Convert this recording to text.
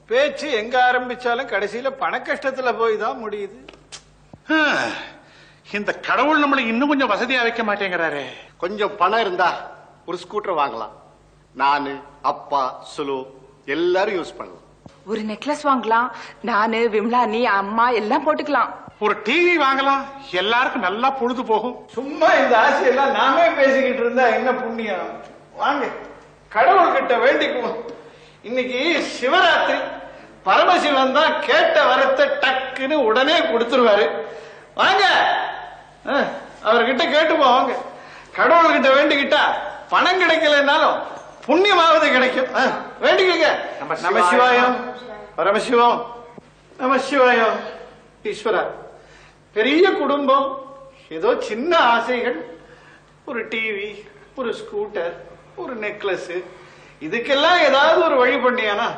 பேச்சு எங்க ஆரம்பிச்சாலும் கடைசியில பண கஷ்டத்துல போய் தான் முடியுது. இந்த கடவுள் நம்மளை இன்னும் கொஞ்சம் வசதியா வைக்க மாட்டேங்கிறாரு. கொஞ்சம் பணம் இருந்தா ஒரு ஸ்கூட்டர் வாங்கலாம். நானு, அப்பா, சுலு எல்லாரும் யூஸ் பண்ணலாம். ஒரு நெக்லஸ் வாங்கலாம். நானு, விமலா, நீ, அம்மா எல்லாம் போட்டுக்கலாம். ஒரு டிவி வாங்கலாம். எல்லாருக்கும் நல்லா பொழுது போகும். சும்மா இந்த ஆசையெல்லாம் நாமே பேசிக்கிட்டு இருந்தா என்ன புண்ணியம்? வாங்க கடவுள்கிட்ட வேண்டிக்குவோம். இன்னைக்கு சிவராத்திரி. பரமசிவன் தான் கேட்ட வரத்தை டக்குன்னு உடனே கொடுத்துருவாரு. வாங்க அவர்கிட்ட கேட்டுப்போம். வாங்க கடவுள்கிட்ட வேண்டிக்கிட்டா பணம் கிடைக்கலன்னாலும் புண்ணியமாவது கிடைக்கும். வேண்டிக்கங்க. நம சிவாயம், பரமசிவம், நம சிவாயம். ஈஸ்வரா, பெரிய குடும்பம், ஏதோ சின்ன ஆசைகள், ஒரு டிவி, ஒரு ஸ்கூட்டர், ஒரு நெக்லஸ், இதுக்கெல்லாம் ஏதாவது ஒரு வழி பண்ணியானா